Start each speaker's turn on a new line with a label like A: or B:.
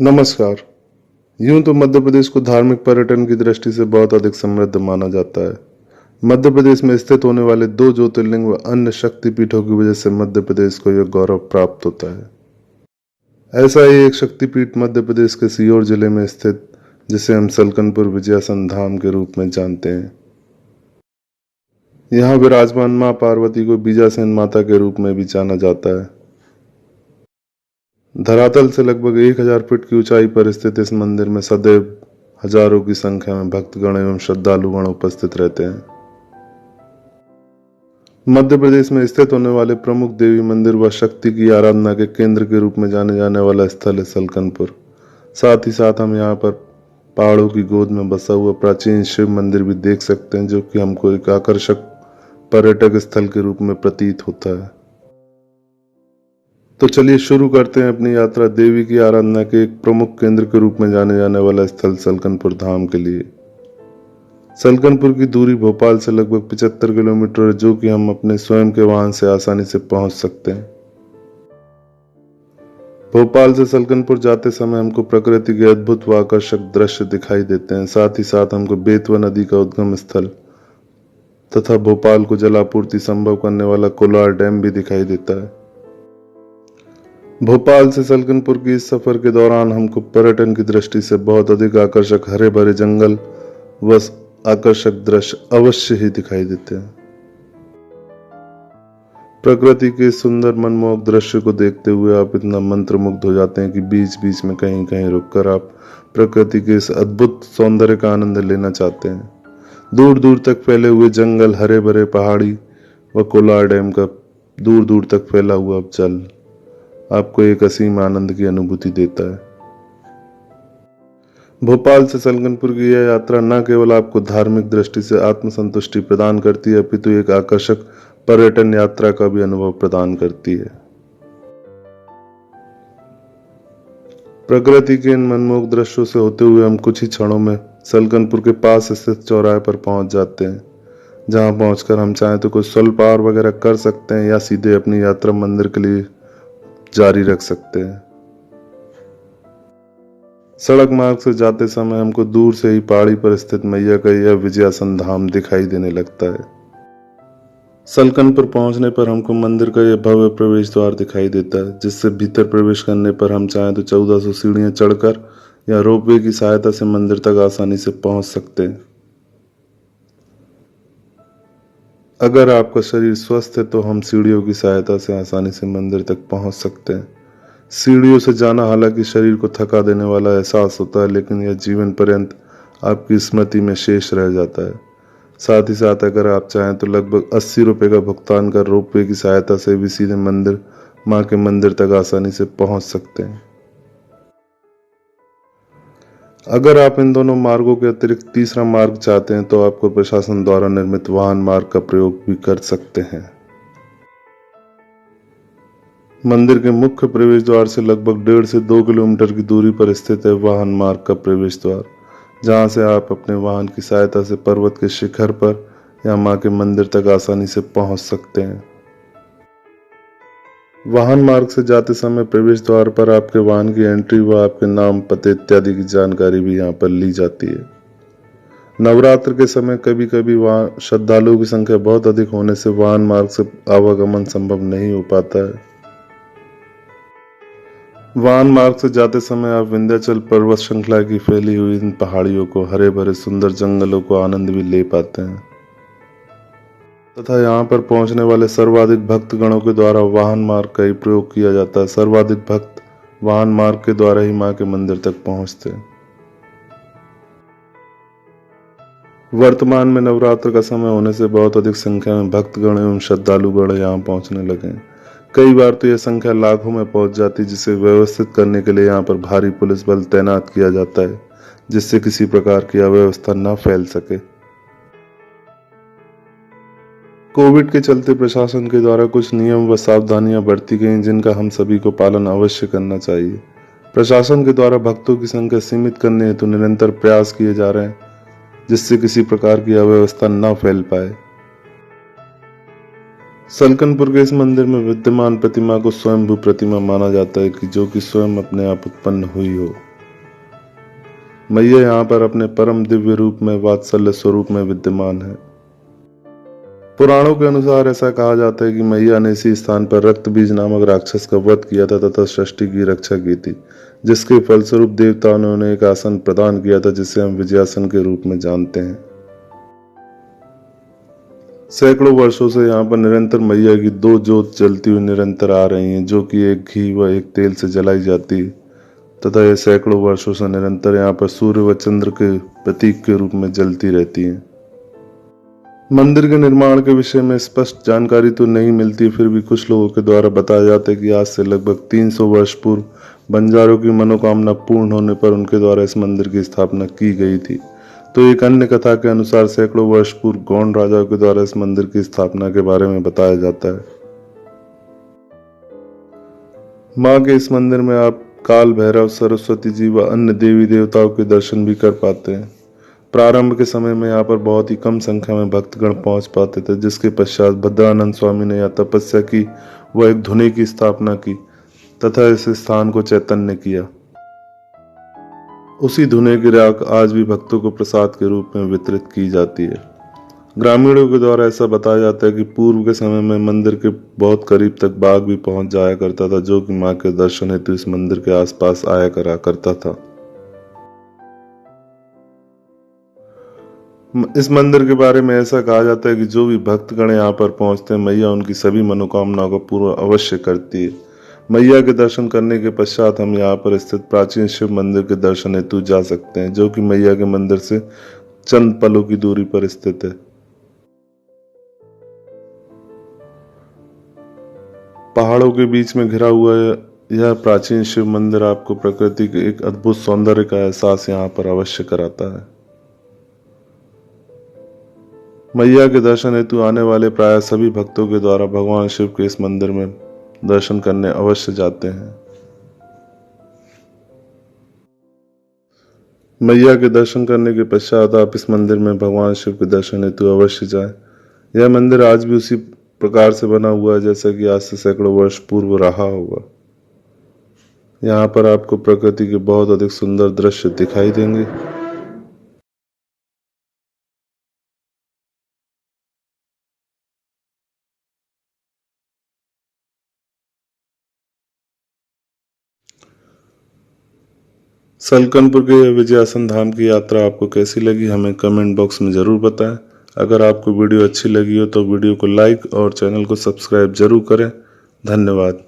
A: नमस्कार। यूं तो मध्य प्रदेश को धार्मिक पर्यटन की दृष्टि से बहुत अधिक समृद्ध माना जाता है। मध्य प्रदेश में स्थित होने वाले 2 ज्योतिर्लिंग व अन्य शक्तिपीठों की वजह से मध्य प्रदेश को यह गौरव प्राप्त होता है। ऐसा ही एक शक्तिपीठ मध्य प्रदेश के सीहोर जिले में स्थित, जिसे हम सलकनपुर विजयासन धाम के रूप में जानते हैं। यहाँ विराजमान मां पार्वती को बीजासेन माता के रूप में भी जाना जाता है। धरातल से लगभग 1000 फीट की ऊंचाई पर स्थित इस मंदिर में सदैव हजारों की संख्या में भक्तगण एवं श्रद्धालुगण उपस्थित रहते हैं। मध्य प्रदेश में स्थित होने वाले प्रमुख देवी मंदिर व शक्ति की आराधना के केंद्र के रूप में जाने जाने वाला स्थल है सलकनपुर। साथ ही साथ हम यहाँ पर पहाड़ों की गोद में बसा हुआ प्राचीन शिव मंदिर भी देख सकते हैं, जो कि हमको एक आकर्षक पर्यटक स्थल के रूप में प्रतीत होता है। तो चलिए शुरू करते हैं अपनी यात्रा देवी की आराधना के एक प्रमुख केंद्र के रूप में जाने जाने वाला स्थल सलकनपुर धाम के लिए। सलकनपुर की दूरी भोपाल से लगभग 75 किलोमीटर है, जो कि हम अपने स्वयं के वाहन से आसानी से पहुंच सकते हैं। भोपाल से सलकनपुर जाते समय हमको प्रकृति के अद्भुत व आकर्षक दृश्य दिखाई देते हैं। साथ ही साथ हमको बेतवा नदी का उद्गम स्थल तथा भोपाल को जलापूर्ति संभव करने वाला कोलार डैम भी दिखाई देता है। भोपाल से सलकनपुर की इस सफर के दौरान हमको पर्यटन की दृष्टि से बहुत अधिक आकर्षक हरे भरे जंगल व आकर्षक दृश्य अवश्य ही दिखाई देते हैं। प्रकृति के सुंदर मनमोहक दृश्य को देखते हुए आप इतना मंत्रमुग्ध हो जाते हैं कि बीच बीच में कहीं कहीं रुककर आप प्रकृति के इस अद्भुत सौंदर्य का आनंद लेना चाहते हैं। दूर दूर तक फैले हुए जंगल, हरे भरे पहाड़ी व कोलार डैम का दूर दूर तक फैला हुआ जल आपको एक असीम आनंद की अनुभूति देता है। भोपाल से सलकनपुर की यह यात्रा न केवल आपको धार्मिक दृष्टि से आत्मसंतुष्टि प्रदान करती है, अपितु एक आकर्षक पर्यटन यात्रा का भी अनुभव प्रदान करती है। प्रकृति के इन मनमोहक दृश्यों से होते हुए हम कुछ ही क्षणों में सलकनपुर के पास स्थित चौराहे पर पहुंच जाते हैं, जहां पहुंचकर हम चाहें तो कुछ स्वल्पहार वगैरह कर सकते हैं या सीधे अपनी यात्रा मंदिर के लिए जारी रख सकते हैं। सड़क मार्ग से जाते समय हमको दूर से ही पहाड़ी पर स्थित मैया का यह विजयासन धाम दिखाई देने लगता है। सलकनपुर पहुंचने पर हमको मंदिर का यह भव्य प्रवेश द्वार दिखाई देता है, जिससे भीतर प्रवेश करने पर हम चाहें तो 1400 सीढ़ियां चढ़कर या रोपवे की सहायता से मंदिर तक आसानी से पहुंच सकते हैं। अगर आपका शरीर स्वस्थ है तो हम सीढ़ियों की सहायता से आसानी से मंदिर तक पहुंच सकते हैं। सीढ़ियों से जाना हालांकि शरीर को थका देने वाला एहसास होता है, लेकिन यह जीवन पर्यंत आपकी स्मृति में शेष रह जाता है। साथ ही साथ अगर आप चाहें तो लगभग 80 रुपए का भुगतान कर रोपवे की सहायता से भी सीधे मंदिर मां के मंदिर तक आसानी से पहुंच सकते हैं। अगर आप इन दोनों मार्गों के अतिरिक्त तीसरा मार्ग चाहते हैं तो आपको प्रशासन द्वारा निर्मित वाहन मार्ग का प्रयोग भी कर सकते हैं। मंदिर के मुख्य प्रवेश द्वार से लगभग 1.5 से 2 किलोमीटर की दूरी पर स्थित है वाहन मार्ग का प्रवेश द्वार, जहां से आप अपने वाहन की सहायता से पर्वत के शिखर पर या मां के मंदिर तक आसानी से पहुंच सकते हैं। वाहन मार्ग से जाते समय प्रवेश द्वार पर आपके वाहन की एंट्री व आपके नाम, पते इत्यादि की जानकारी भी यहाँ पर ली जाती है। नवरात्र के समय कभी कभी वहां श्रद्धालुओं की संख्या बहुत अधिक होने से वाहन मार्ग से आवागमन संभव नहीं हो पाता है। वाहन मार्ग से जाते समय आप विंध्याचल पर्वत श्रृंखला की फैली हुई इन पहाड़ियों को, हरे भरे सुंदर जंगलों को आनंद भी ले पाते हैं तथा यहाँ पर पहुंचने वाले सर्वाधिक भक्त गणों के द्वारा वाहन मार्ग का ही प्रयोग किया जाता है। सर्वाधिक भक्त वाहन मार्ग के द्वारा ही मां के मंदिर तक पहुंचते हैं। वर्तमान में नवरात्र का समय होने से बहुत अधिक संख्या में भक्तगण एवं श्रद्धालुगण यहाँ पहुंचने लगे हैं। कई बार तो यह संख्या लाखों में पहुंच जाती, जिसे व्यवस्थित करने के लिए यहाँ पर भारी पुलिस बल तैनात किया जाता है, जिससे किसी प्रकार की अव्यवस्था न फैल सके। कोविड के चलते प्रशासन के द्वारा कुछ नियम व सावधानियां बरती गई, जिनका हम सभी को पालन अवश्य करना चाहिए। प्रशासन के द्वारा भक्तों की संख्या सीमित करने हेतु निरंतर प्रयास किए जा रहे हैं, जिससे किसी प्रकार की अव्यवस्था न फैल पाए। सलकनपुर के इस मंदिर में विद्यमान प्रतिमा को स्वयंभू प्रतिमा माना जाता है, कि जो कि स्वयं अपने आप उत्पन्न हुई हो। मैया यहाँ पर अपने परम दिव्य रूप में वात्सल्य स्वरूप में विद्यमान है। पुराणों के अनुसार ऐसा कहा जाता है कि मैया ने इसी स्थान पर रक्त बीज नामक राक्षस का वध किया था तथा सृष्टि की रक्षा की थी, जिसके फलस्वरूप देवताओं ने उन्हें एक आसन प्रदान किया था जिसे हम विजयासन के रूप में जानते हैं। सैकड़ों वर्षों से यहाँ पर निरंतर मैया की दो जोत जलती हुई निरंतर आ रही हैं, जो कि एक घी व एक तेल से जलाई जाती है तथा ये सैकड़ों वर्षों से निरंतर यहाँ पर सूर्य व चंद्र के प्रतीक के रूप में जलती रहती हैं। मंदिर के निर्माण के विषय में स्पष्ट जानकारी तो नहीं मिलती, फिर भी कुछ लोगों के द्वारा बताया जाता है कि आज से लगभग 300 वर्ष पूर्व बंजारों की मनोकामना पूर्ण होने पर उनके द्वारा इस मंदिर की स्थापना की गई थी। तो एक अन्य कथा के अनुसार सैकड़ों वर्ष पूर्व गौंड राजाओं के द्वारा इस मंदिर की स्थापना के बारे में बताया जाता है। मां के इस मंदिर में आप काल भैरव, सरस्वती जी व अन्य देवी देवताओं के दर्शन भी कर पाते हैं। प्रारंभ के समय में यहाँ पर बहुत ही कम संख्या में भक्तगण पहुंच पाते थे, जिसके पश्चात भद्रानंद स्वामी ने यहाँ तपस्या की व एक धुनी की स्थापना की तथा इस स्थान को चैतन्य किया। उसी धुने की राख आज भी भक्तों को प्रसाद के रूप में वितरित की जाती है। ग्रामीणों के द्वारा ऐसा बताया जाता है कि पूर्व के समय में मंदिर के बहुत करीब तक बाघ भी पहुंच जाया करता था, जो कि मां के दर्शन हेतु इस मंदिर के आसपास आया करा करता था। इस मंदिर के बारे में ऐसा कहा जाता है कि जो भी भक्तगण यहाँ पर पहुंचते हैं, मैया उनकी सभी मनोकामनाओं को पूरा अवश्य करती है। मैया के दर्शन करने के पश्चात हम यहाँ पर स्थित प्राचीन शिव मंदिर के दर्शन हेतु जा सकते हैं, जो कि मैया के मंदिर से चंद पलों की दूरी पर स्थित है। पहाड़ों के बीच में घिरा हुआ यह प्राचीन शिव मंदिर आपको प्रकृति के एक अद्भुत सौंदर्य का एहसास यहाँ पर अवश्य कराता है। मैया के दर्शन हेतु आने वाले प्राय सभी भक्तों के द्वारा भगवान शिव के इस मंदिर में दर्शन करने अवश्य जाते हैं। मैया के दर्शन करने के पश्चात आप इस मंदिर में भगवान शिव के दर्शन हेतु अवश्य जाएं। यह मंदिर आज भी उसी प्रकार से बना हुआ है जैसा कि आज से सैकड़ों वर्ष पूर्व रहा होगा। यहाँ पर आपको प्रकृति के बहुत अधिक सुंदर दृश्य दिखाई देंगे। सलकनपुर के विजयासन धाम की यात्रा आपको कैसी लगी, हमें कमेंट बॉक्स में ज़रूर बताएं। अगर आपको वीडियो अच्छी लगी हो तो वीडियो को लाइक और चैनल को सब्सक्राइब जरूर करें। धन्यवाद।